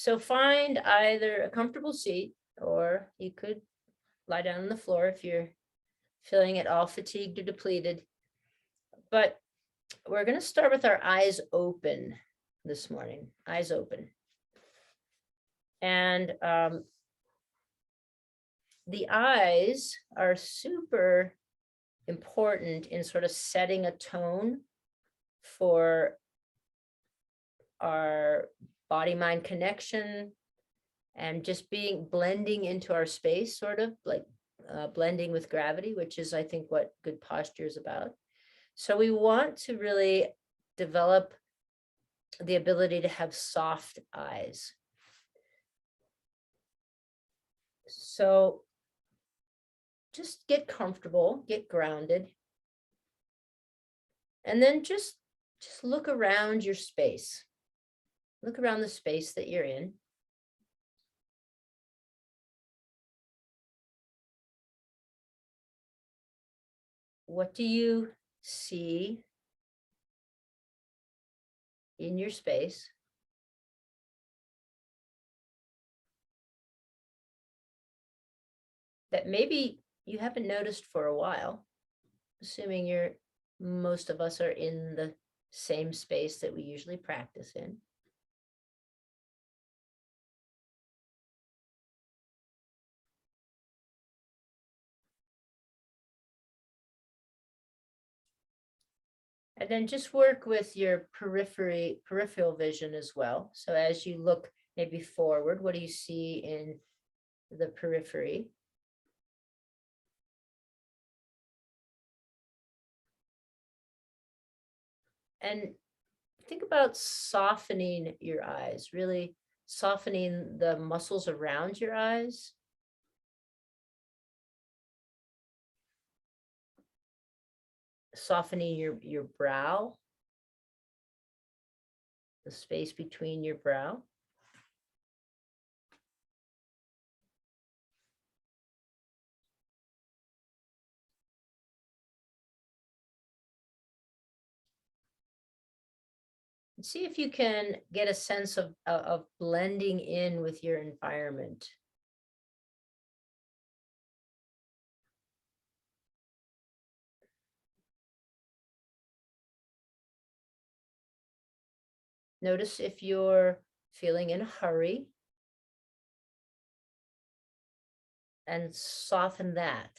So find either a comfortable seat, or you could lie down on the floor if you're feeling at all fatigued or depleted. But we're going to start with our eyes open this morning, eyes open. And the eyes are super important in sort of setting a tone for our body-mind connection and just blending into our space, sort of like blending with gravity, which is, I think, what good posture is about. So we want to really develop the ability to have soft eyes. So just get comfortable, get grounded, and then just look around your space. Look around the space that you're in. What do you see in your space? That maybe you haven't noticed for a while, assuming most of us are in the same space that we usually practice in. And then just work with your peripheral vision as well. So as you look maybe forward, what do you see in the periphery? And think about softening your eyes, really softening the muscles around your eyes. Softening your brow, the space between your brow. And see if you can get a sense of blending in with your environment. Notice if you're feeling in a hurry, and soften that.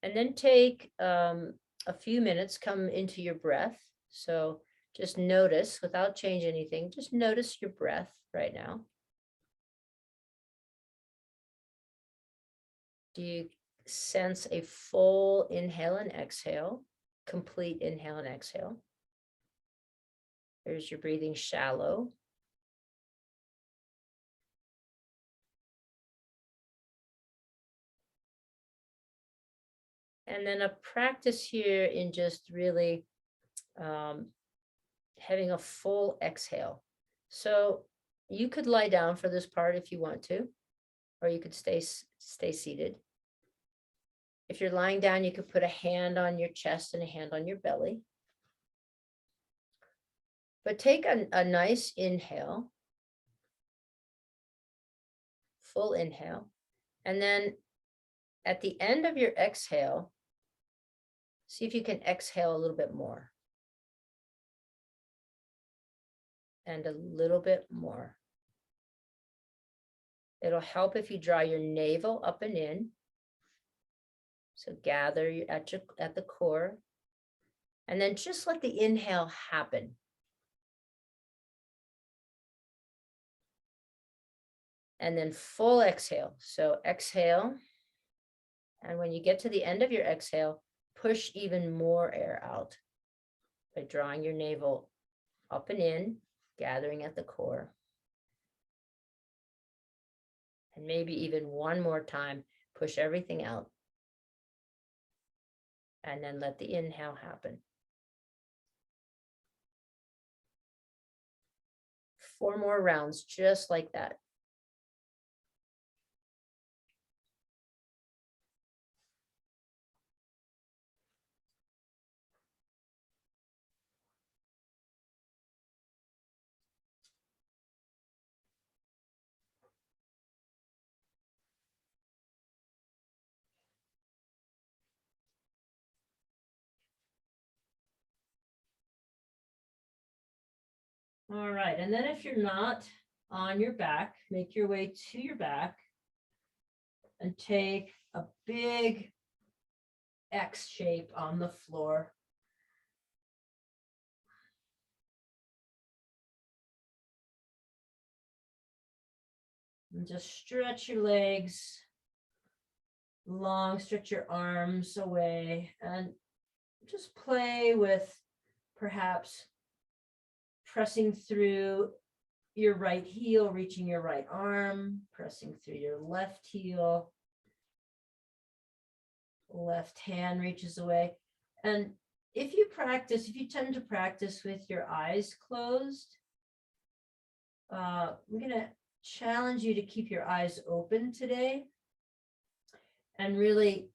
And then take a few minutes, come into your breath. So just notice, without changing anything, just notice your breath right now. Do you sense a full inhale and exhale, complete inhale and exhale? There's your breathing shallow. And then a practice here in just really having a full exhale. So you could lie down for this part if you want to, or you could stay seated. If you're lying down, you could put a hand on your chest and a hand on your belly. But take a nice inhale, full inhale, and then at the end of your exhale, see if you can exhale a little bit more. And a little bit more. It'll help if you draw your navel up and in. So gather at the core, and then just let the inhale happen. And then full exhale. So exhale. And when you get to the end of your exhale, push even more air out by drawing your navel up and in, gathering at the core. And maybe even one more time, push everything out. And then let the inhale happen. 4 more rounds, just like that. All right, and then if you're not on your back, make your way to your back and take a big X shape on the floor. And just stretch your legs long, stretch your arms away, and just play with perhaps pressing through your right heel, reaching your right arm, pressing through your left heel. Left hand reaches away. And if you tend to practice with your eyes closed, I'm going to challenge you to keep your eyes open today and really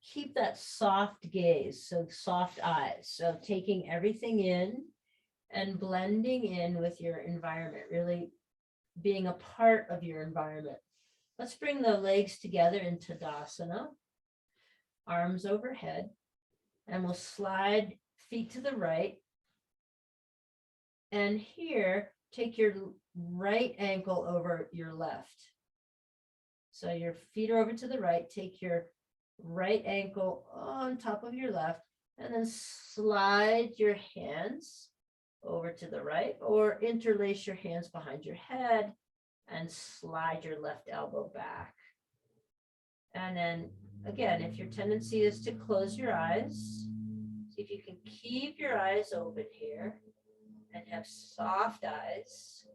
keep that soft gaze, so soft eyes. So taking everything in and blending in with your environment, really being a part of your environment. Let's bring the legs together in Tadasana, arms overhead, and we'll slide feet to the right. And here, take your right ankle over your left. So your feet are over to the right, take your right ankle on top of your left, and then slide your hands over to the right, or interlace your hands behind your head and slide your left elbow back. And then again, if your tendency is to close your eyes, see if you can keep your eyes open here and have soft eyes,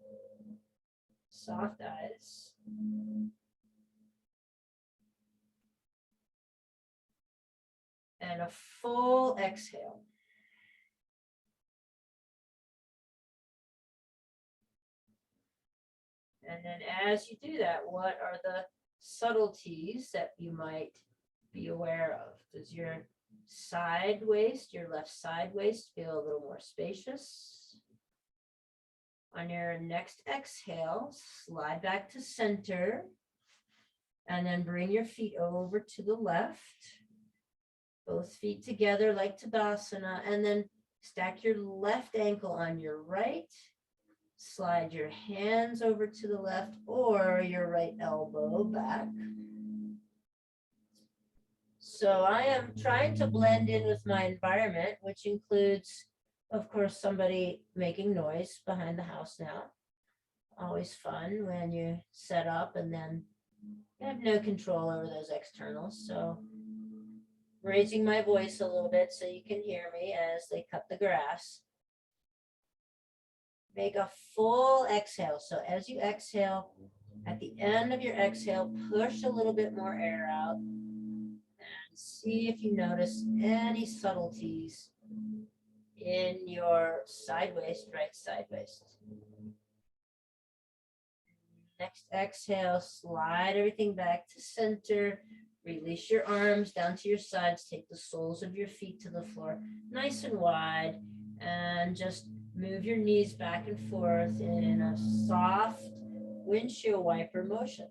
soft eyes. And a full exhale. And then as you do that, what are the subtleties that you might be aware of? Does your side waist, your left side waist, feel a little more spacious? On your next exhale, slide back to center and then bring your feet over to the left. Both feet together like Tadasana, and then stack your left ankle on your right. Slide your hands over to the left or your right elbow back. So I am trying to blend in with my environment, which includes, of course, somebody making noise behind the house now. Always fun when you set up and then you have no control over those externals. So raising my voice a little bit so you can hear me as they cut the grass. Make a full exhale. So as you exhale, at the end of your exhale, push a little bit more air out and see if you notice any subtleties in your side waist, right side waist. Next exhale, slide everything back to center. Release your arms down to your sides. Take the soles of your feet to the floor, nice and wide, and just move your knees back and forth in a soft windshield wiper motion.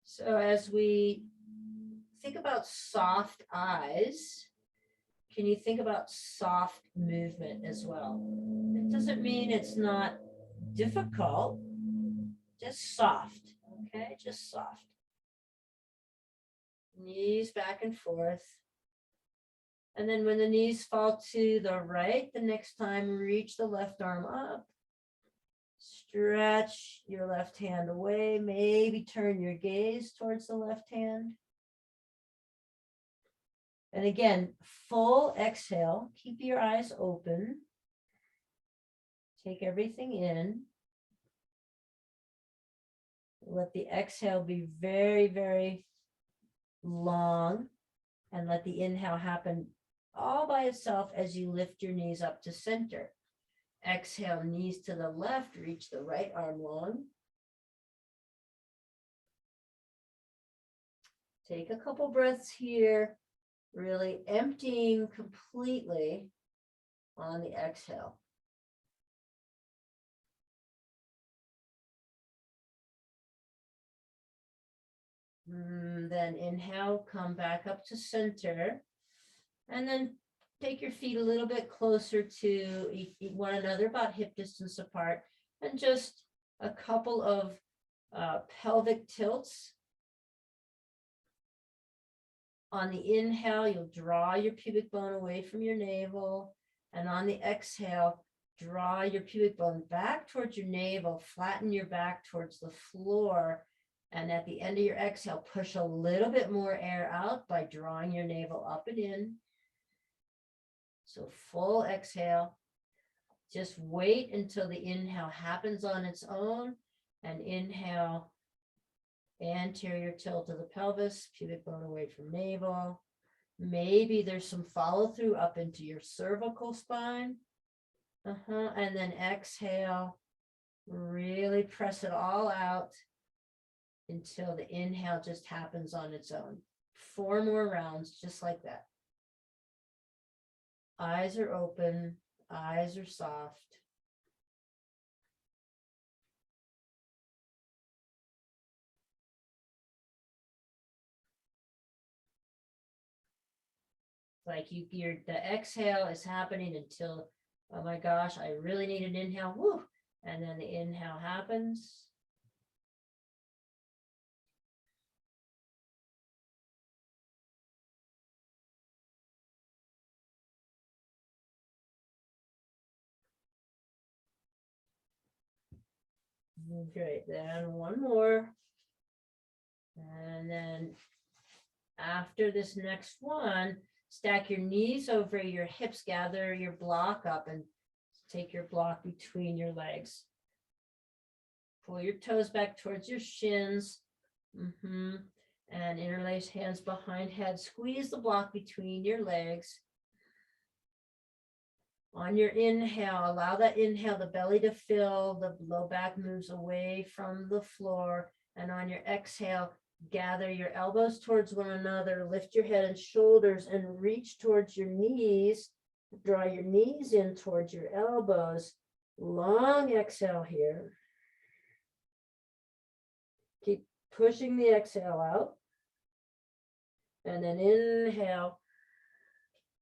So as we think about soft eyes, can you think about soft movement as well? It doesn't mean it's not difficult, just soft, okay? Just soft. Knees back and forth. And then when the knees fall to the right, the next time, reach the left arm up. Stretch your left hand away. Maybe turn your gaze towards the left hand. And again, full exhale. Keep your eyes open. Take everything in. Let the exhale be very, very long. And let the inhale happen all by itself as you lift your knees up to center. Exhale, knees to the left, reach the right arm long. Take a couple breaths here, really emptying completely on the exhale. Then inhale, come back up to center. And then take your feet a little bit closer to one another, about hip distance apart, and just a couple of pelvic tilts. On the inhale, you'll draw your pubic bone away from your navel, and on the exhale, draw your pubic bone back towards your navel, flatten your back towards the floor, and at the end of your exhale, push a little bit more air out by drawing your navel up and in. So full exhale. Just wait until the inhale happens on its own, and inhale, anterior tilt of the pelvis, pubic bone away from navel. Maybe there's some follow through up into your cervical spine. And then exhale, really press it all out until the inhale just happens on its own. 4 more rounds, just like that. Eyes are open, eyes are soft. Like the exhale is happening until, oh my gosh, I really need an inhale, woo, and then the inhale happens. Great, then one more. And then after this next one, stack your knees over your hips, gather your block up and take your block between your legs. Pull your toes back towards your shins. And interlace hands behind head. Squeeze the block between your legs. On your inhale, allow that inhale, the belly to fill, the low back moves away from the floor. And on your exhale, gather your elbows towards one another, lift your head and shoulders and reach towards your knees. Draw your knees in towards your elbows. Long exhale here. Keep pushing the exhale out. And then inhale,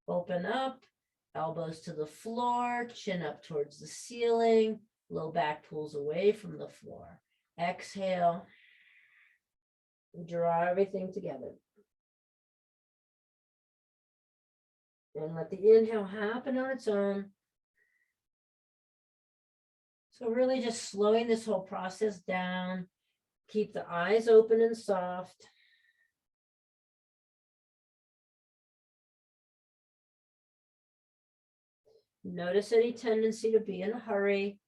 open up. Elbows to the floor, chin up towards the ceiling, low back pulls away from the floor. Exhale, draw everything together. And let the inhale happen on its own. So really just slowing this whole process down. Keep the eyes open and soft. Notice any tendency to be in a hurry.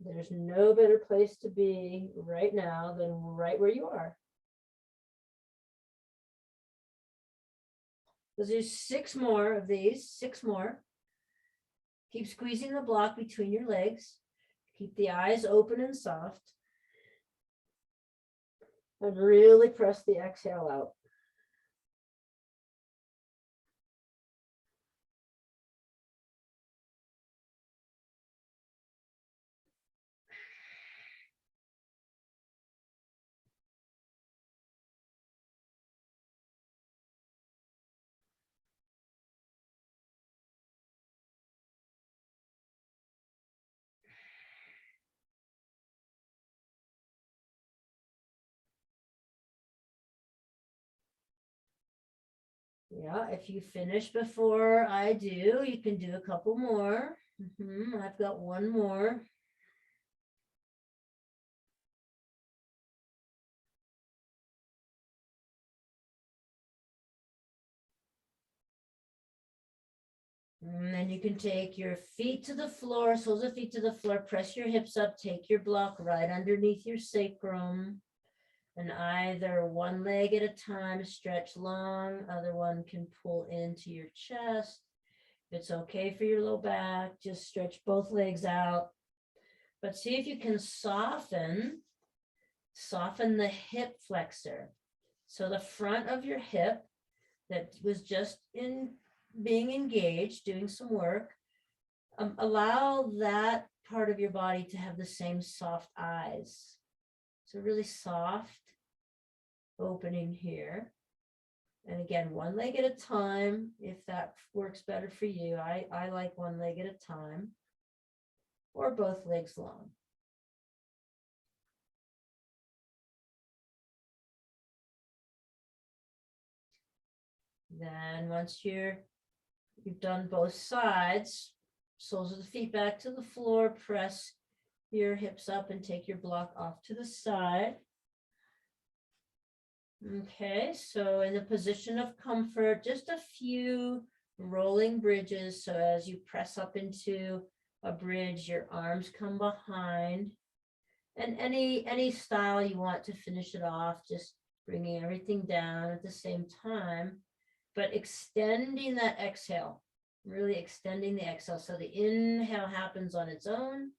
There's no better place to be right now than right where you are. There's 6 more of these, 6 more. Keep squeezing the block between your legs. Keep the eyes open and soft. And really press the exhale out. Yeah, if you finish before I do, you can do a couple more. I've got one more. And then you can take your feet to the floor, soles of feet to the floor, press your hips up, take your block right underneath your sacrum. And either one leg at a time, stretch long, other one can pull into your chest. If it's okay for your low back, just stretch both legs out. But see if you can soften the hip flexor. So the front of your hip that was just being engaged, doing some work, allow that part of your body to have the same soft eyes. So really soft opening here. And again, one leg at a time, if that works better for you. I like one leg at a time, or both legs long. Then once you've done both sides, soles of the feet back to the floor, press your hips up and take your block off to the side. Okay, so in the position of comfort, just a few rolling bridges. So as you press up into a bridge, your arms come behind. And any style you want to finish it off, just bringing everything down at the same time, but extending that exhale, really extending the exhale. So the inhale happens on its own.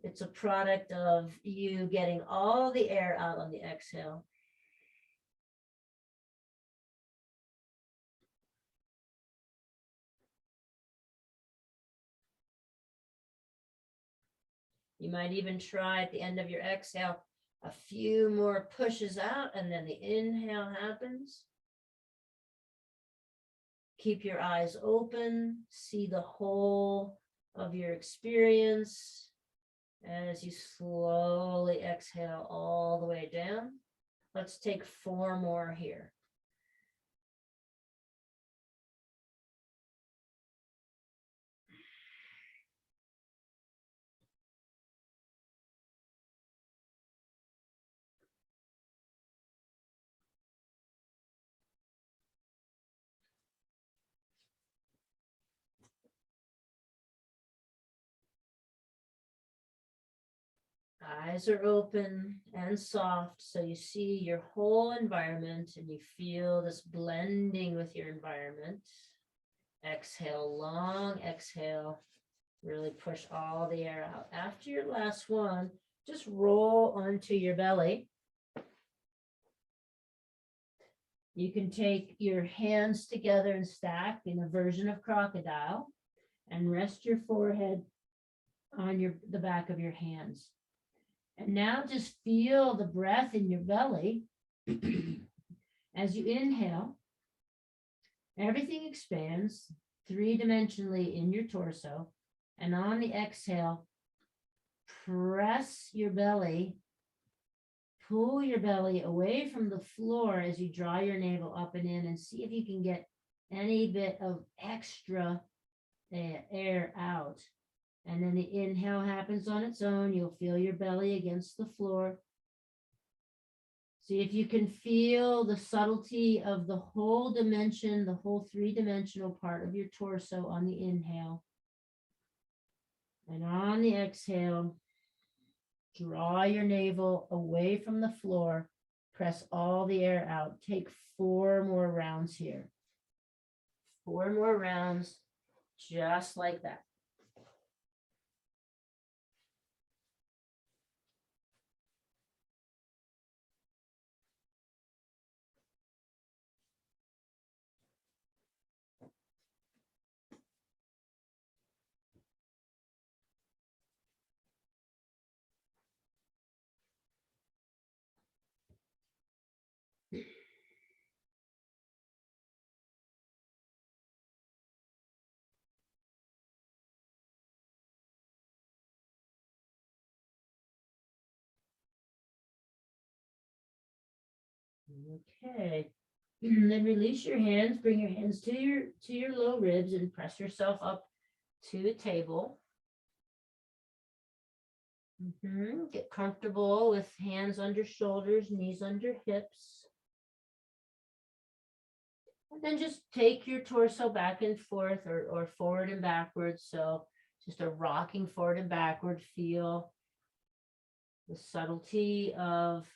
It's a product of you getting all the air out on the exhale. You might even try at the end of your exhale, a few more pushes out, and then the inhale happens. Keep your eyes open, see the whole of your experience as you slowly exhale all the way down. Let's take 4 more here. Eyes are open and soft, so you see your whole environment and you feel this blending with your environment. Exhale, long exhale. Really push all the air out. After your last one, just roll onto your belly. You can take your hands together and stack in a version of crocodile and rest your forehead on the back of your hands. And now just feel the breath in your belly. As you inhale, everything expands 3-dimensionally in your torso. And on the exhale, press your belly, pull your belly away from the floor as you draw your navel up and in, and see if you can get any bit of extra air out. And then the inhale happens on its own. You'll feel your belly against the floor. See if you can feel the subtlety of the whole dimension, the whole 3-dimensional part of your torso on the inhale. And on the exhale, draw your navel away from the floor. Press all the air out. Take 4 more rounds here. 4 more rounds, just like that. Okay. Then release your hands, bring your hands to your low ribs and press yourself up to the table. Get comfortable with hands under shoulders, knees under hips. And then just take your torso back and forth or forward and backwards. So just a rocking forward and backward feel. The subtlety of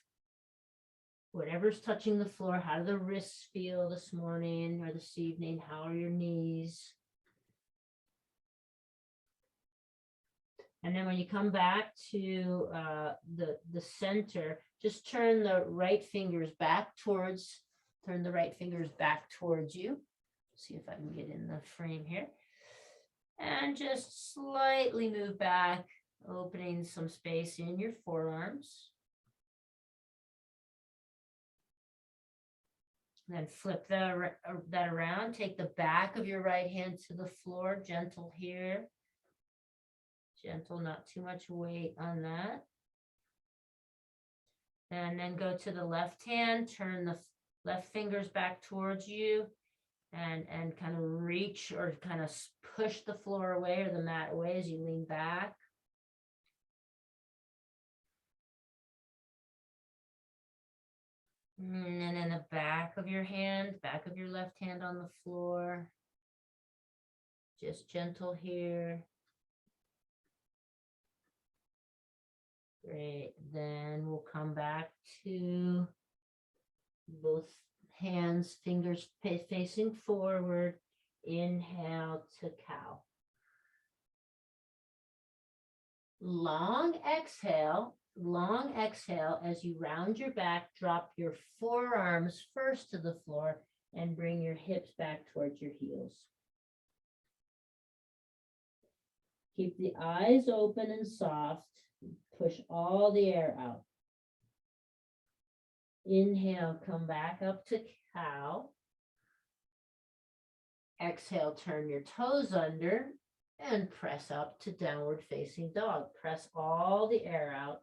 whatever's touching the floor. How do the wrists feel this morning or this evening? How are your knees? And then when you come back to the center, just turn the right fingers back towards, turn the right fingers back towards you. See if I can get in the frame here. And just slightly move back, opening some space in your forearms. Then flip that around. Take the back of your right hand to the floor, gentle here. Gentle, not too much weight on that. And then go to the left hand, turn the left fingers back towards you and kind of reach or kind of push the floor away or the mat away as you lean back. And then in the back of your hand, back of your left hand on the floor. Just gentle here. Great. Then we'll come back to both hands, fingers facing forward. Inhale to cow. Long exhale as you round your back, drop your forearms first to the floor and bring your hips back towards your heels. Keep the eyes open and soft. Push all the air out. Inhale, come back up to cow. Exhale, turn your toes under and press up to downward facing dog. Press all the air out.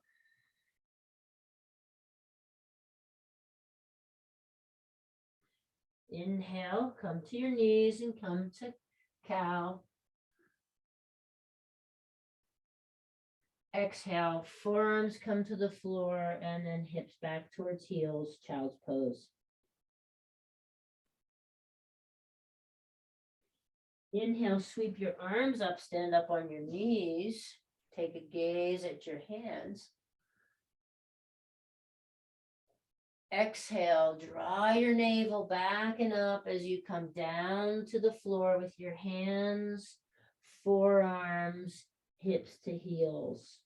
Inhale, come to your knees and come to cow. Exhale, forearms come to the floor and then hips back towards heels, child's pose. Inhale, sweep your arms up, stand up on your knees. Take a gaze at your hands. Exhale, draw your navel back and up as you come down to the floor with your hands, forearms, hips to heels.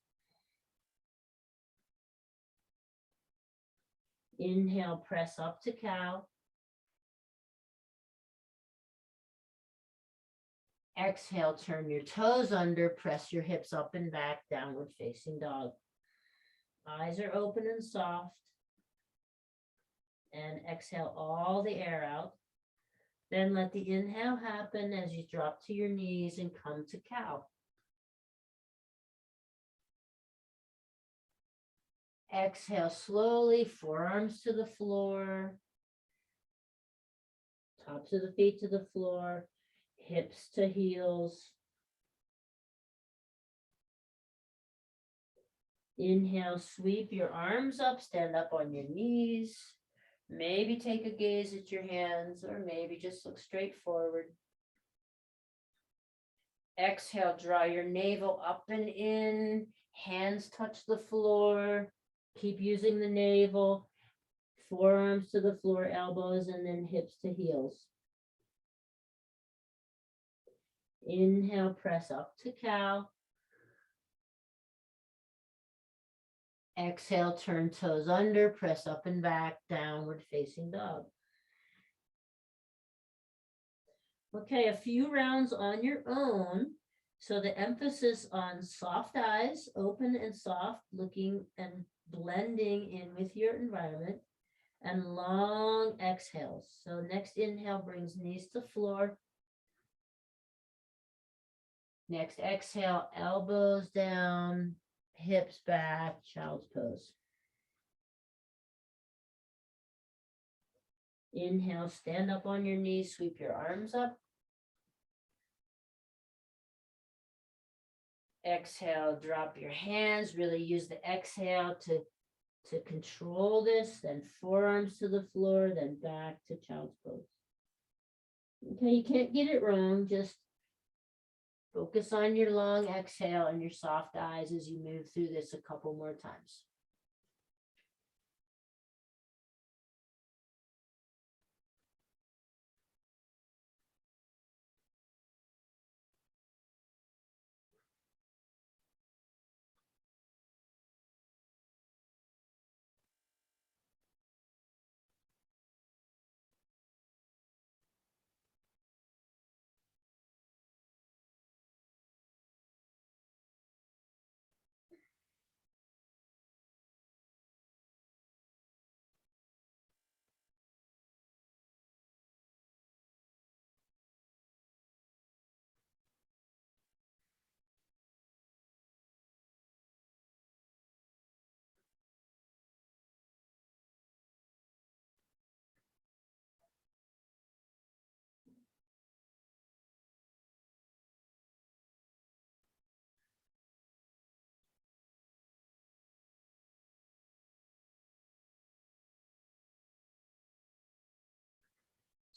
Inhale, press up to cow. Exhale, turn your toes under, press your hips up and back, downward facing dog. Eyes are open and soft. And exhale all the air out. Then let the inhale happen as you drop to your knees and come to cow. Exhale slowly, forearms to the floor, tops of the feet to the floor, hips to heels. Inhale, sweep your arms up, stand up on your knees. Maybe take a gaze at your hands or maybe just look straight forward. Exhale, draw your navel up and in, hands touch the floor. Keep using the navel, forearms to the floor, elbows, and then hips to heels. Inhale, press up to cow. Exhale, turn toes under, press up and back, downward facing dog. Okay, a few rounds on your own. So the emphasis on soft eyes, open and soft, looking and blending in with your environment, and long exhales. So next inhale brings knees to floor. Next exhale, elbows down, hips back, child's pose. Inhale, stand up on your knees, sweep your arms up. Exhale, drop your hands, really use the exhale to control this, then forearms to the floor, then back to child's pose. Okay, you can't get it wrong, just focus on your long exhale and your soft eyes as you move through this a couple more times.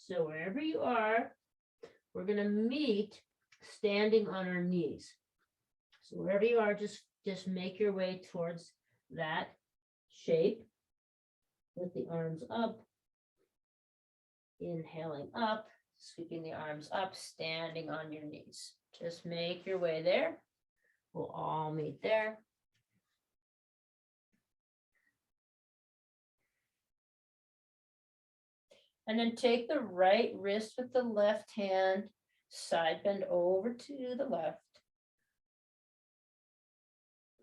So wherever you are, we're going to meet standing on our knees. So wherever you are, just make your way towards that shape with the arms up, inhaling up, sweeping the arms up, standing on your knees. Just make your way there. We'll all meet there. And then take the right wrist with the left hand, side bend over to the left.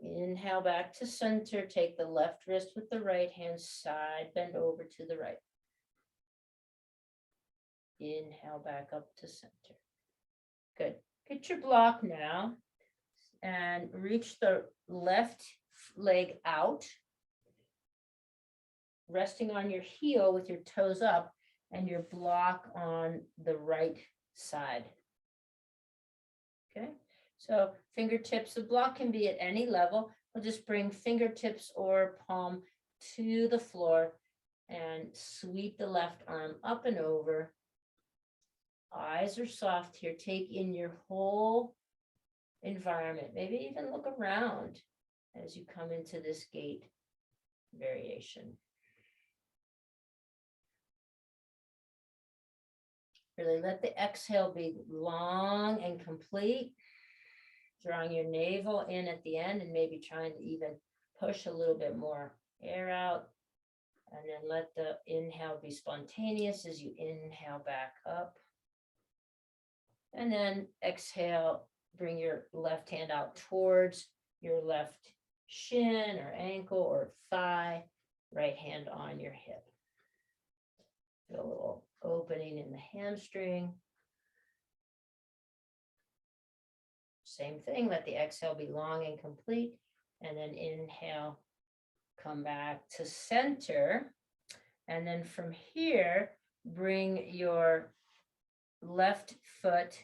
Inhale back to center, take the left wrist with the right hand, side bend over to the right. Inhale back up to center. Good. Get your block now and reach the left leg out, resting on your heel with your toes up and your block on the right side. Okay, so fingertips, the block can be at any level. We'll just bring fingertips or palm to the floor and sweep the left arm up and over. Eyes are soft here. Take in your whole environment. Maybe even look around as you come into this gate variation. Really let the exhale be long and complete. Drawing your navel in at the end and maybe trying to even push a little bit more air out. And then let the inhale be spontaneous as you inhale back up. And then exhale, bring your left hand out towards your left shin or ankle or thigh, right hand on your hip. Feel a little opening in the hamstring. Same thing, let the exhale be long and complete. And then inhale, come back to center. And then from here, bring your left foot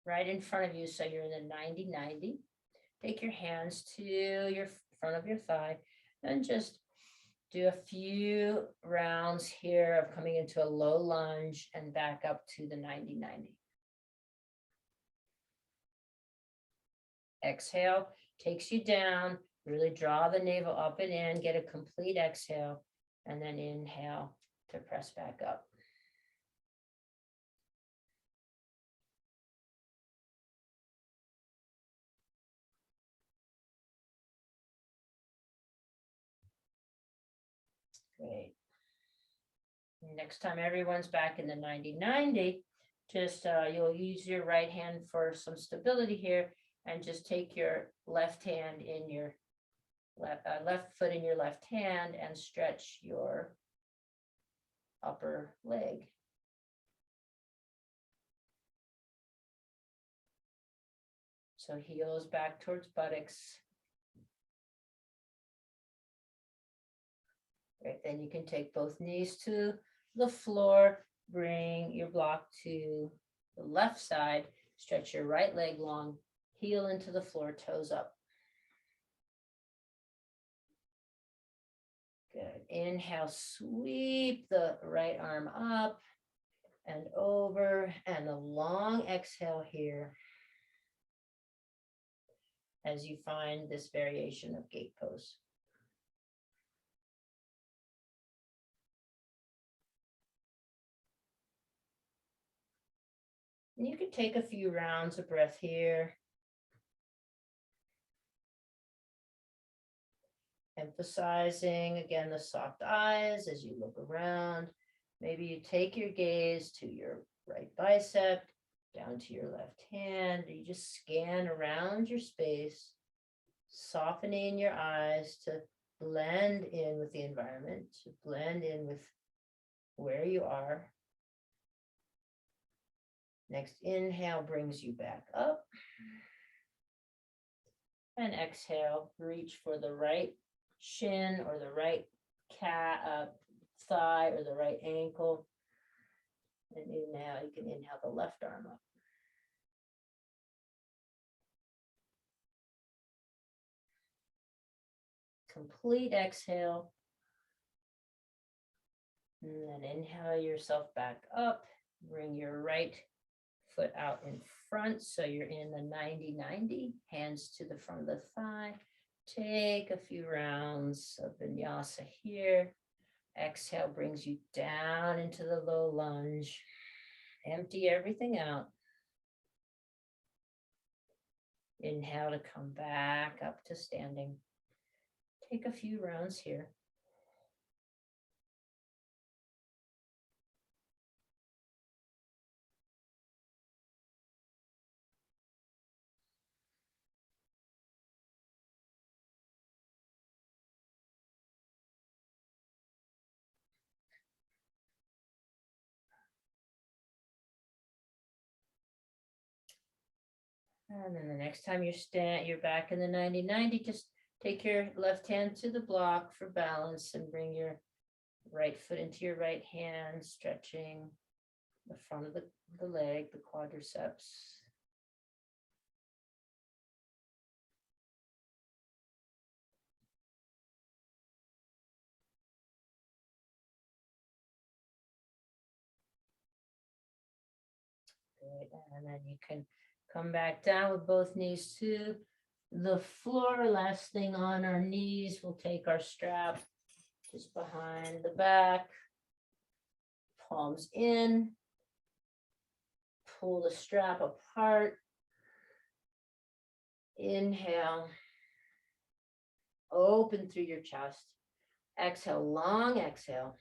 right in front of you. So you're in the 90-90. Take your hands to your front of your thigh and just do a few rounds here of coming into a low lunge and back up to the 90-90. Exhale takes you down, really draw the navel up and in, get a complete exhale, and then inhale to press back up. Great. Next time everyone's back in the 90-90, just you'll use your right hand for some stability here and just take your left hand in your left foot in your left hand and stretch your upper leg. So heels back towards buttocks. Right, then you can take both knees to the floor, bring your block to the left side, stretch your right leg long, heel into the floor, toes up. Good. Inhale, sweep the right arm up and over, and a long exhale here as you find this variation of gate pose. And you could take a few rounds of breath here. Emphasizing, again, the soft eyes as you look around. Maybe you take your gaze to your right bicep, down to your left hand. You just scan around your space, softening your eyes to blend in with the environment, to blend in with where you are. Next inhale brings you back up. And exhale, reach for the right shin or the right thigh or the right ankle. And inhale, you can inhale the left arm up. Complete exhale. And then inhale yourself back up. Bring your right foot out in front. So you're in the 90-90, hands to the front of the thigh. Take a few rounds of vinyasa here. Exhale brings you down into the low lunge. Empty everything out. Inhale to come back up to standing. Take a few rounds here. And then the next time you're back in the 90-90, just take your left hand to the block for balance and bring your right foot into your right hand, stretching the front of the leg, the quadriceps. Good. And then you can come back down with both knees to the floor. Last thing on our knees, we'll take our strap just behind the back, palms in, pull the strap apart. Inhale, open through your chest. Exhale, long exhale.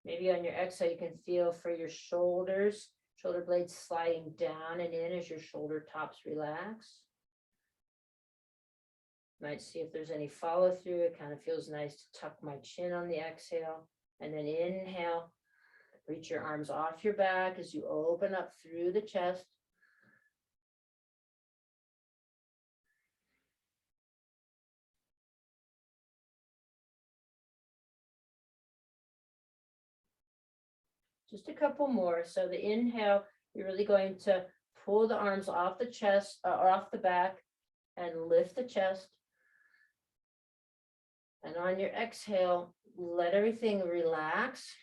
Maybe on your exhale, you can feel for your shoulders, shoulder blades sliding down and in as your shoulder tops relax. Might see if there's any follow through. It kind of feels nice to tuck my chin on the exhale. And then inhale, reach your arms off your back as you open up through the chest. Just a couple more. So the inhale, you're really going to pull the arms off the chest or off the back and lift the chest. And on your exhale, let everything relax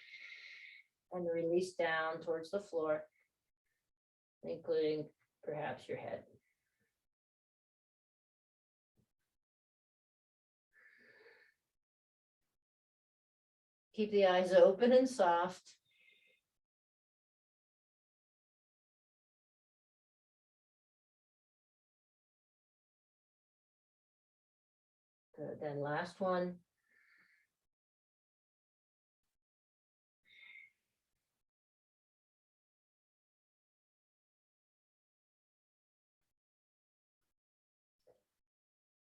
and release down towards the floor, including perhaps your head. Keep the eyes open and soft. Good. Then last one.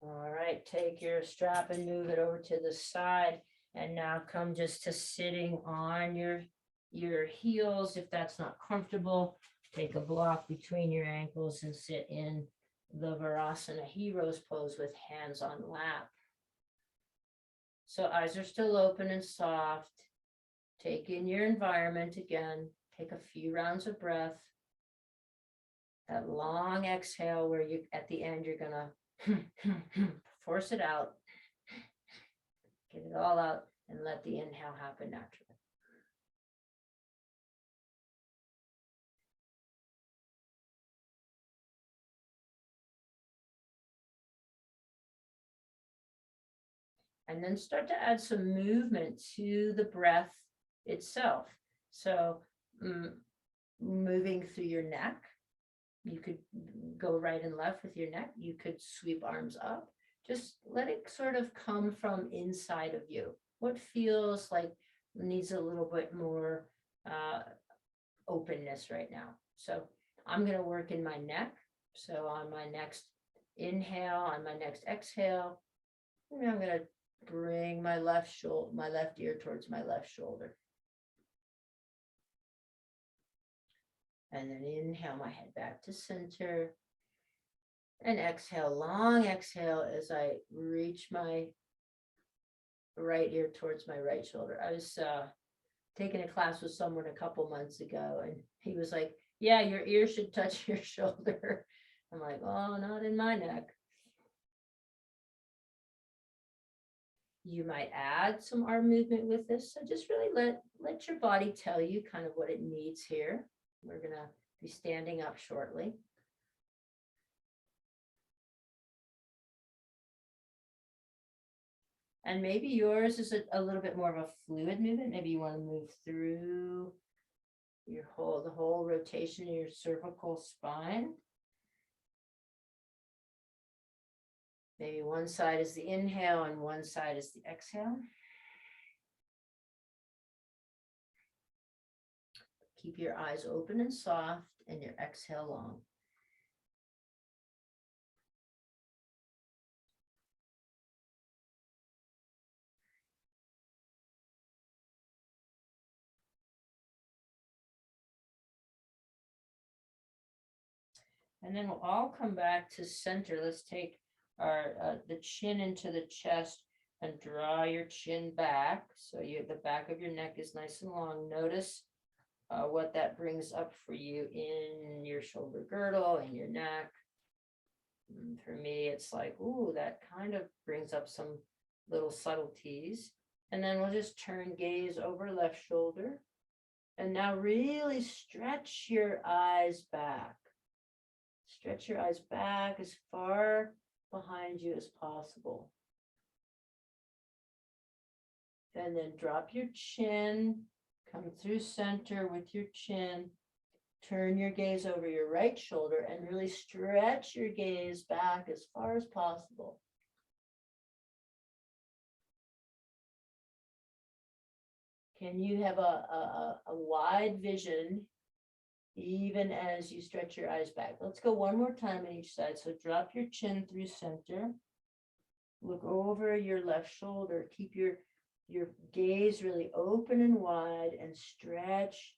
All right, take your strap and move it over to the side. And now come just to sitting on your heels. If that's not comfortable, take a block between your ankles and sit in the Virasana Heroes pose with hands on lap. So eyes are still open and soft. Take in your environment again. Take a few rounds of breath. That long exhale where you at the end you're gonna force it out. Get it all out and let the inhale happen naturally. And then start to add some movement to the breath itself. So moving through your neck, you could go right and left with your neck. You could sweep arms up. Just let it sort of come from inside of you. What feels like needs a little bit more openness right now. So I'm going to work in my neck. So on my next inhale, on my next exhale, I'm going to bring my left ear towards my left shoulder. And then inhale my head back to center. And exhale, long exhale as I reach my right ear towards my right shoulder. I was taking a class with someone a couple months ago, and he was like, yeah, your ear should touch your shoulder. I'm like, oh, not in my neck. You might add some arm movement with this. So just really let your body tell you kind of what it needs here. We're gonna be standing up shortly. And maybe yours is a little bit more of a fluid movement. Maybe you want to move through the whole rotation of your cervical spine. Maybe one side is the inhale and one side is the exhale. Keep your eyes open and soft and your exhale long. And then we'll all come back to center. Let's take our the chin into the chest and draw your chin back. So the back of your neck is nice and long. Notice what that brings up for you in your shoulder girdle, in your neck. And for me, it's like, ooh, that kind of brings up some little subtleties. And then we'll just turn gaze over left shoulder. And now really stretch your eyes back. Stretch your eyes back as far behind you as possible. And then drop your chin, come through center with your chin, turn your gaze over your right shoulder and really stretch your gaze back as far as possible. Can you have a wide vision even as you stretch your eyes back? Let's go one more time on each side. So drop your chin through center. Look over your left shoulder. Keep your gaze really open and wide and stretch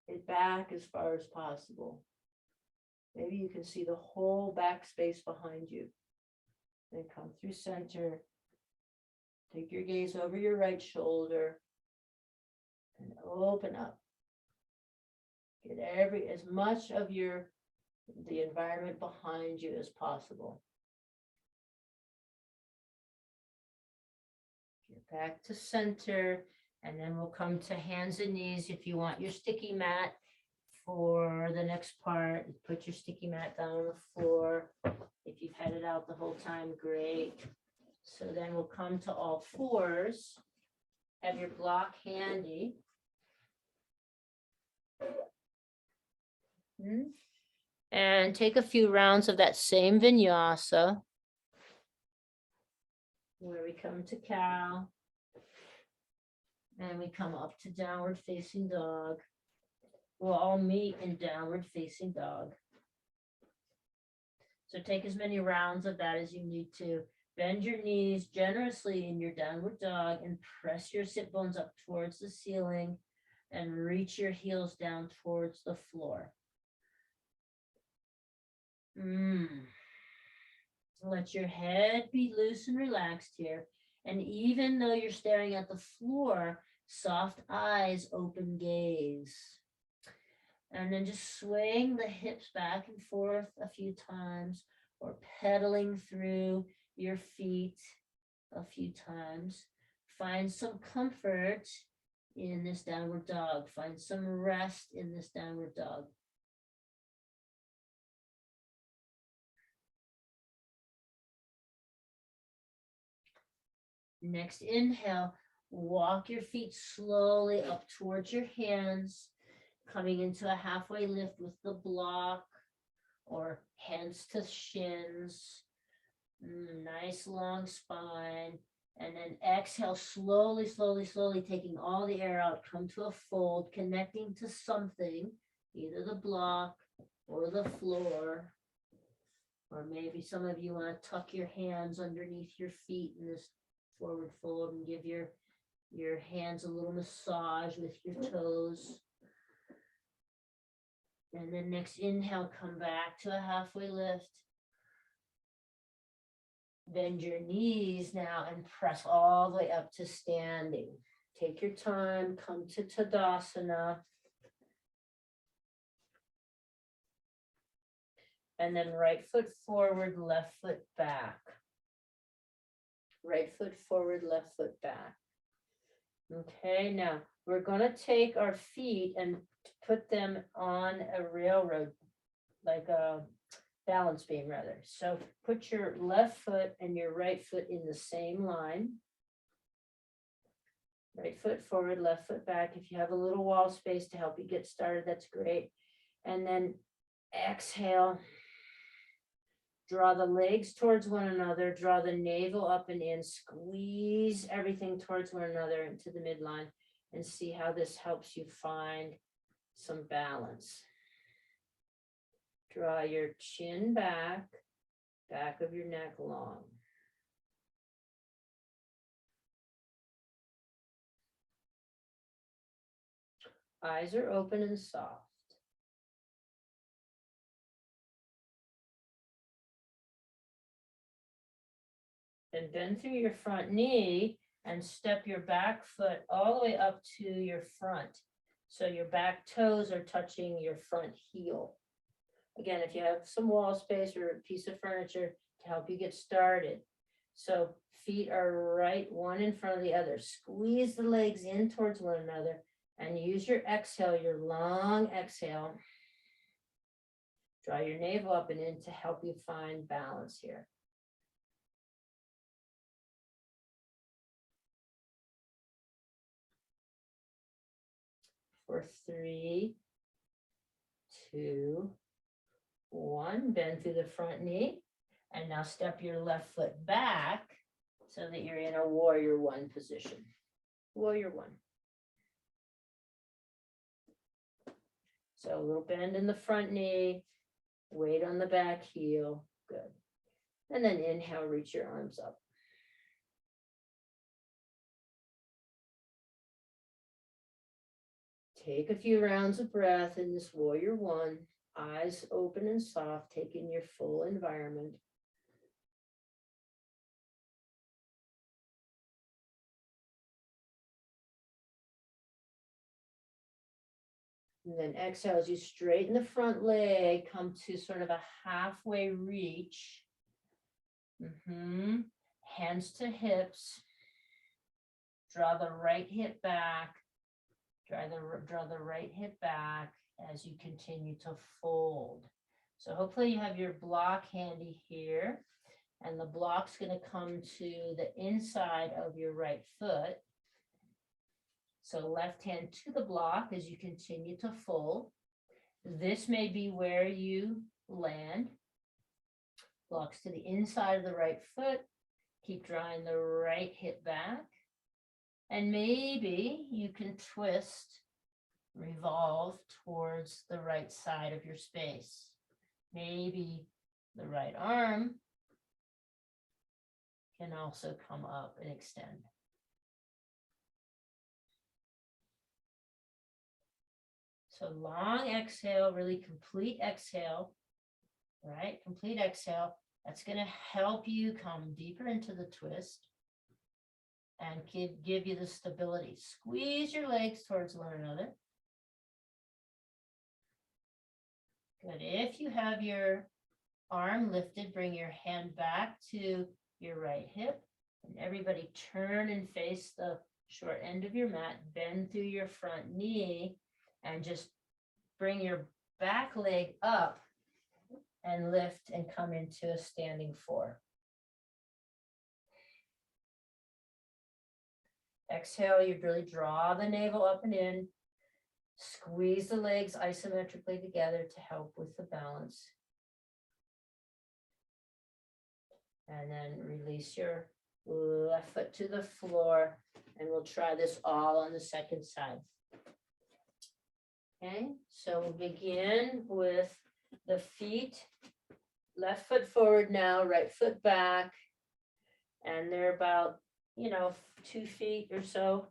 it back as far as possible. Maybe you can see the whole back space behind you. Then come through center. Take your gaze over your right shoulder and open up. Get as much of the environment behind you as possible. Get back to center, and then we'll come to hands and knees. If you want your sticky mat for the next part, put your sticky mat down on the floor. If you've had it out the whole time, great. So then we'll come to all fours. Have your block handy. And take a few rounds of that same vinyasa, where we come to cow, and we come up to downward facing dog. We'll all meet in downward facing dog. So take as many rounds of that as you need to. Bend your knees generously in your downward dog and press your sit bones up towards the ceiling and reach your heels down towards the floor. Let your head be loose and relaxed here. And even though you're staring at the floor, soft eyes, open gaze. And then just swaying the hips back and forth a few times, or pedaling through your feet a few times. Find some comfort in this downward dog. Find some rest in this downward dog. Next inhale, walk your feet slowly up towards your hands, coming into a halfway lift with the block or hands to shins. Nice long spine. And then exhale, slowly, slowly, slowly, taking all the air out, come to a fold, connecting to something, either the block or the floor. Or maybe some of you want to tuck your hands underneath your feet in this forward fold and give your hands a little massage with your toes. And then next inhale, come back to a halfway lift. Bend your knees now and press all the way up to standing. Take your time, come to Tadasana. And then right foot forward, left foot back. right foot forward, left foot back. Okay, now we're gonna take our feet and put them on a railroad, like a balance beam rather. So put your left foot and your right foot in the same line. Right foot forward, left foot back. If you have a little wall space to help you get started, that's great. And then exhale. Draw the legs towards one another, draw the navel up and in, squeeze everything towards one another into the midline, and see how this helps you find some balance. Draw your chin back, back of your neck long. Eyes are open and soft. Then bend through your front knee and step your back foot all the way up to your front. So your back toes are touching your front heel. Again, if you have some wall space or a piece of furniture to help you get started. So feet are right one in front of the other. Squeeze the legs in towards one another and use your exhale, your long exhale. Draw your navel up and in to help you find balance here. For 3, 2, 1, bend through the front knee, and now step your left foot back so that you're in a warrior one position. Warrior one. So a little bend in the front knee, weight on the back heel, good. And then inhale, reach your arms up. Take a few rounds of breath in this warrior one, eyes open and soft, taking your full environment. And then exhale as you straighten the front leg, come to sort of a halfway reach. Hands to hips. Draw the right hip back. Draw the right hip back as you continue to fold. So hopefully you have your block handy here. And the block's going to come to the inside of your right foot. So left hand to the block as you continue to fold. This may be where you land. Blocks to the inside of the right foot. Keep drawing the right hip back. And maybe you can twist, revolve towards the right side of your space. Maybe the right arm can also come up and extend. So long exhale, really complete exhale, right? Complete exhale. That's going to help you come deeper into the twist and give you the stability. Squeeze your legs towards one another. Good. If you have your arm lifted, bring your hand back to your right hip. And everybody turn and face the short end of your mat. Bend through your front knee and just bring your back leg up and lift and come into a standing 4. Exhale, you really draw the navel up and in. Squeeze the legs isometrically together to help with the balance. And then release your left foot to the floor. And we'll try this all on the second side. Okay, so we'll begin with the feet. Left foot forward now, right foot back. And they're about, 2 feet or so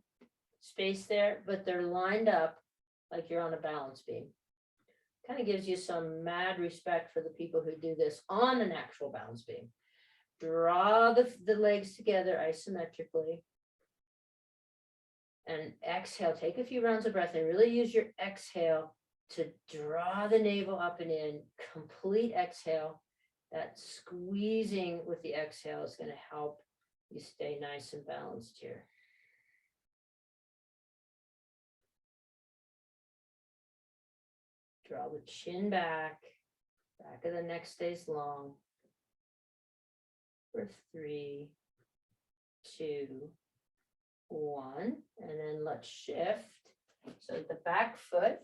space there, but they're lined up like you're on a balance beam. Kind of gives you some mad respect for the people who do this on an actual balance beam. Draw the legs together isometrically. And exhale, take a few rounds of breath and really use your exhale to draw the navel up and in. Complete exhale. That squeezing with the exhale is going to help You stay nice and balanced here. Draw the chin back. Back of the neck stays long. For 3, 2, 1. And then let's shift. So the back foot,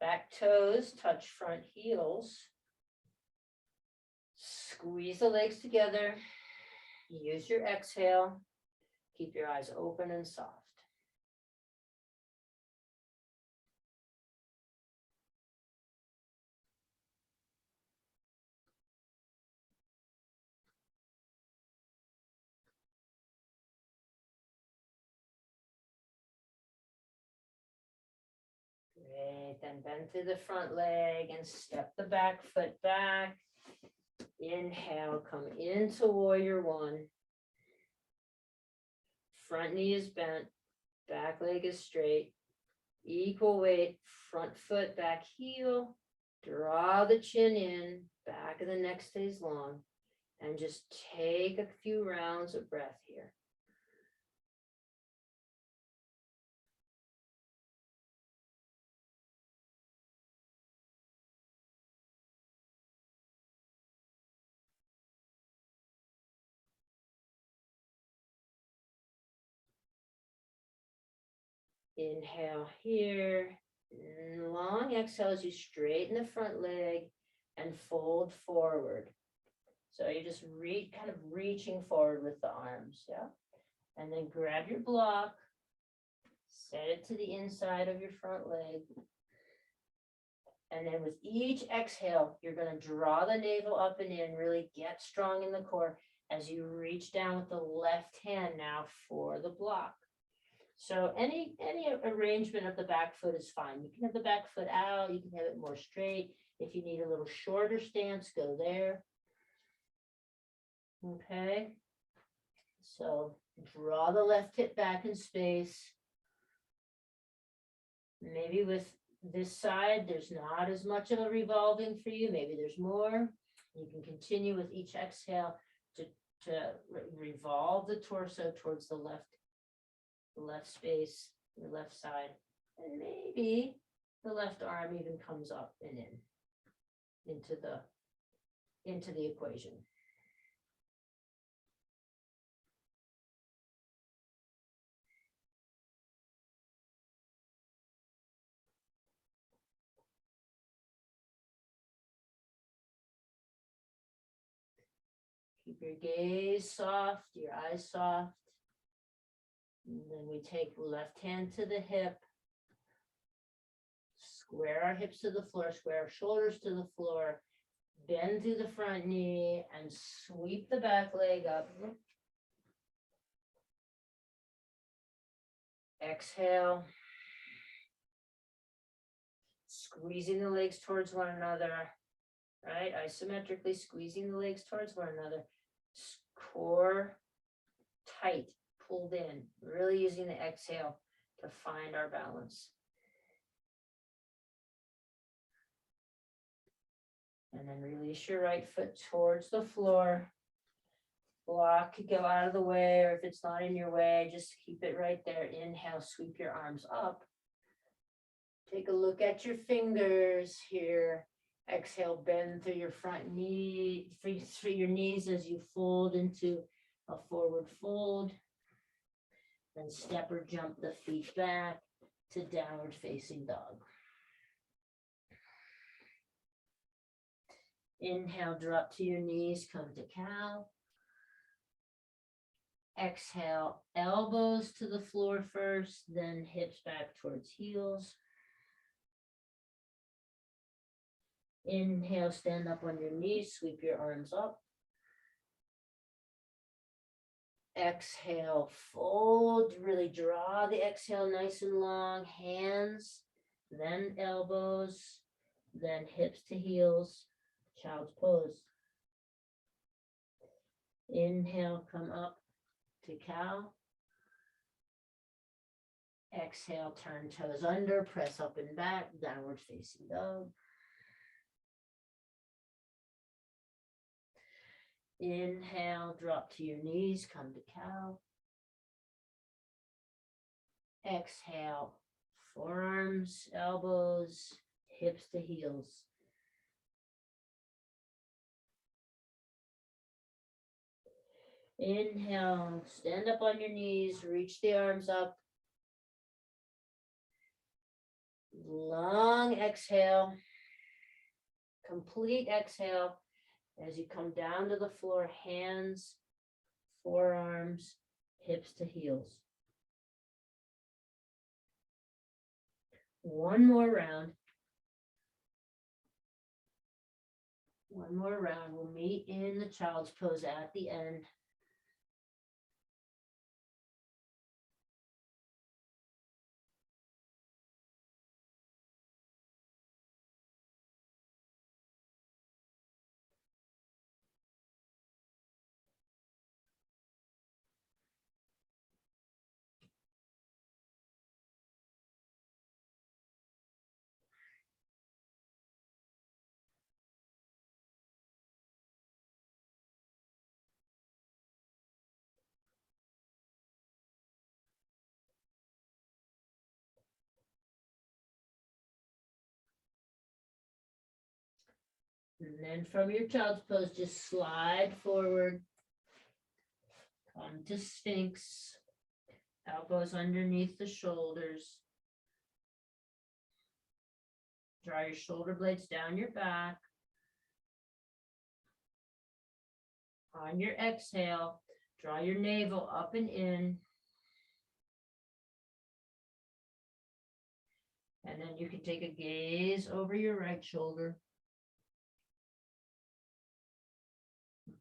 back toes touch front heels. Squeeze the legs together. Use your exhale. Keep your eyes open and soft. Great, then bend through the front leg and step the back foot back. Inhale, come into warrior one. Front knee is bent, back leg is straight. Equal weight, front foot, back heel. Draw the chin in, back of the neck stays long. And just take a few rounds of breath here. Inhale here, long exhale as you straighten the front leg and fold forward. So you just kind of reaching forward with the arms, yeah? And then grab your block, set it to the inside of your front leg. And then with each exhale, you're going to draw the navel up and in, really get strong in the core as you reach down with the left hand now for the block. So any arrangement of the back foot is fine. You can have the back foot out, you can have it more straight. If you need a little shorter stance, go there. Okay. So draw the left hip back in space. Maybe with this side, there's not as much of a revolving for you. Maybe there's more. You can continue with each exhale to revolve the torso towards the left space, the left side, and maybe the left arm even comes up and into the equation. Keep your gaze soft, your eyes soft. And then we take left hand to the hip. Square our hips to the floor, square our shoulders to the floor. Bend through the front knee and sweep the back leg up. Exhale. Squeezing the legs towards one another, right? Isometrically squeezing the legs towards one another. Core tight, pulled in, really using the exhale to find our balance. And then release your right foot towards the floor. Block could go out of the way, or if it's not in your way, just keep it right there. Inhale, sweep your arms up. Take a look at your fingers here. Exhale, bend through your front knee, through your knees as you fold into a forward fold. Then step or jump the feet back to downward facing dog. Inhale, drop to your knees, come to cow. Exhale, elbows to the floor first, then hips back towards heels. Inhale, stand up on your knees, sweep your arms up. Exhale, fold, really draw the exhale nice and long, hands, then elbows, then hips to heels, child's pose. Inhale, come up to cow. Exhale, turn toes under, press up and back, downward facing dog. Inhale, drop to your knees, come to cow. Exhale, forearms, elbows, hips to heels. Inhale, stand up on your knees, reach the arms up. Long exhale, complete exhale as you come down to the floor, hands, forearms, hips to heels. One more round. One more round. We'll meet in the child's pose at the end. And then from your child's pose, just slide forward. Come to Sphinx. Elbows underneath the shoulders. Draw your shoulder blades down your back. On your exhale, draw your navel up and in. And then you can take a gaze over your right shoulder.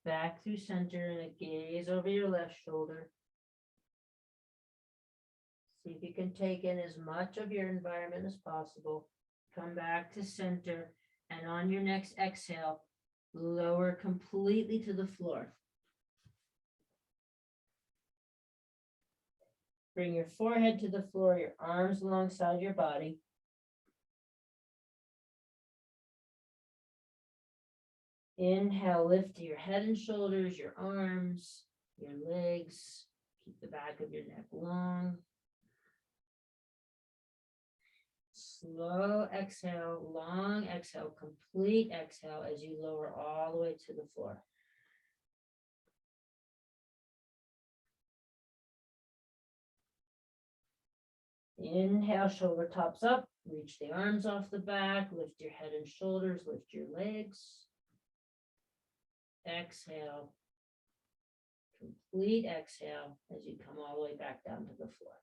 Back through center and a gaze over your left shoulder. See if you can take in as much of your environment as possible. Come back to center, and on your next exhale, lower completely to the floor. Bring your forehead to the floor, your arms alongside your body. Inhale, lift your head and shoulders, your arms, your legs. Keep the back of your neck long. Slow exhale, long exhale, complete exhale as you lower all the way to the floor. Inhale, shoulder tops up, reach the arms off the back, lift your head and shoulders, lift your legs. Exhale, complete exhale as you come all the way back down to the floor.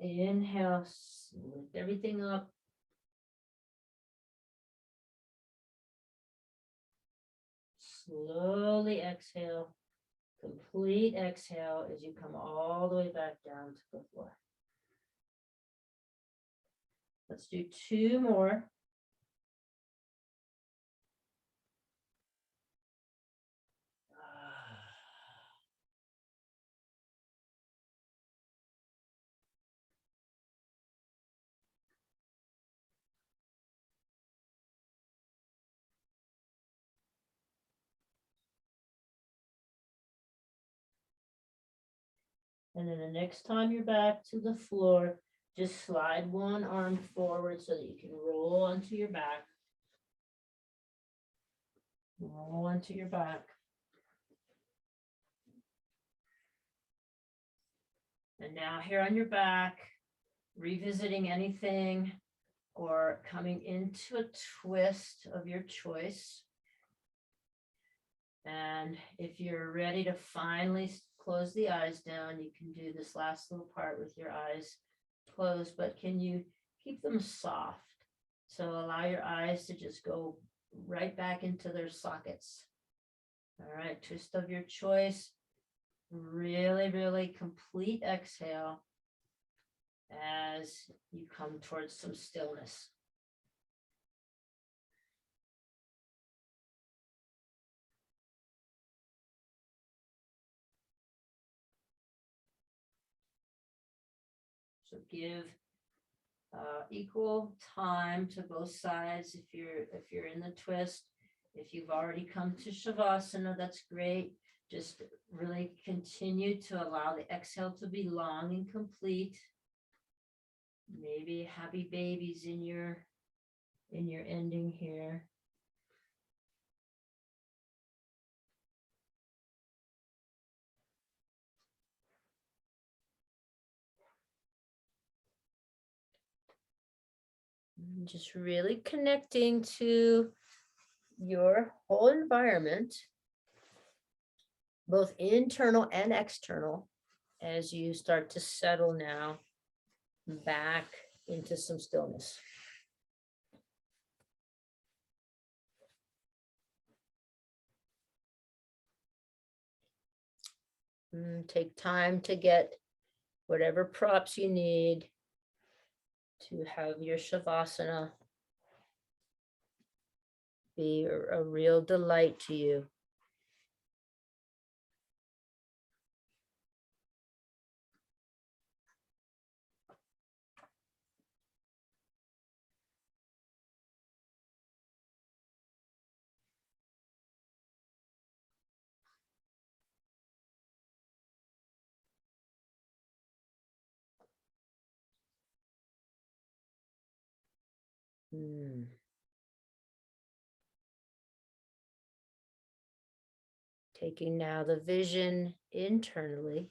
Inhale, lift everything up. Slowly exhale, complete exhale as you come all the way back down to the floor. Let's do two more. And then the next time you're back to the floor, just slide one arm forward so that you can roll onto your back. Roll onto your back. And now here on your back, revisiting anything or coming into a twist of your choice. And if you're ready to finally close the eyes down, you can do this last little part with your eyes closed, but can you keep them soft? So allow your eyes to just go right back into their sockets. All right, twist of your choice. Really, really complete exhale as you come towards some stillness. So give equal time to both sides. If you're in the twist, if you've already come to Shavasana, that's great. Just really continue to allow the exhale to be long and complete. Maybe happy babies in your ending here. And just really connecting to your whole environment, both internal and external, as you start to settle now back into some stillness. Take time to get whatever props you need to have your Shavasana be a real delight to you. Taking now the vision internally,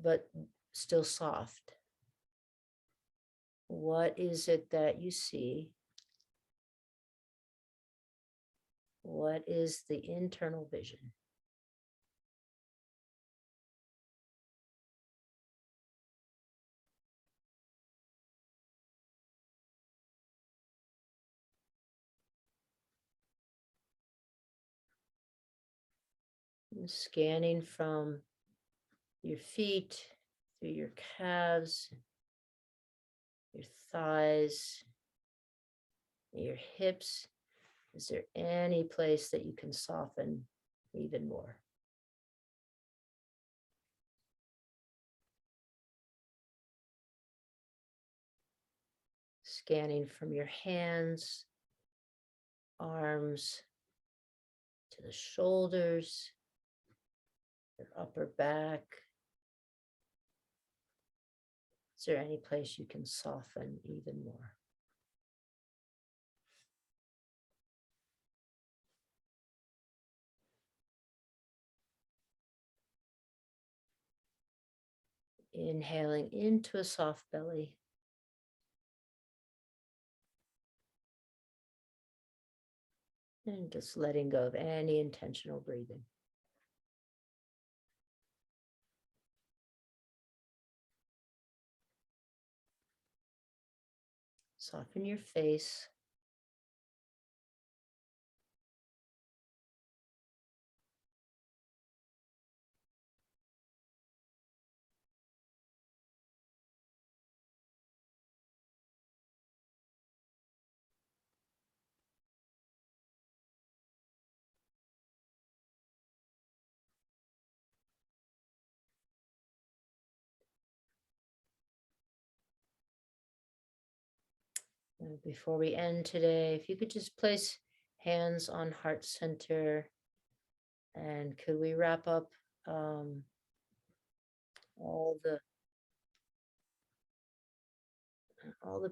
but still soft. What is it that you see? What is the internal vision? And scanning from your feet through your calves, your thighs, your hips. Is there any place that you can soften even more? Scanning from your hands, arms, to the shoulders, your upper back. Is there any place you can soften even more? Inhaling into a soft belly. And just letting go of any intentional breathing. Soften your face. Before we end today, if you could just place hands on heart center, and could we wrap up all the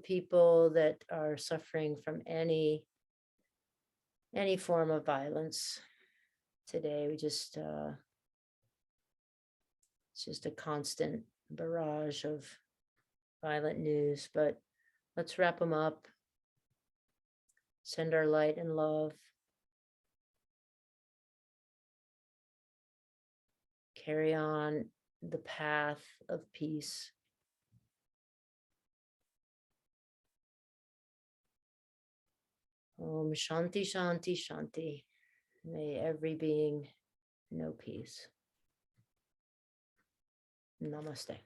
people that are suffering from any form of violence today? We just it's just a constant barrage of violent news, but let's wrap them up. Send our light and love. Carry on the path of peace. Om Shanti Shanti Shanti. May every being know peace. Namaste.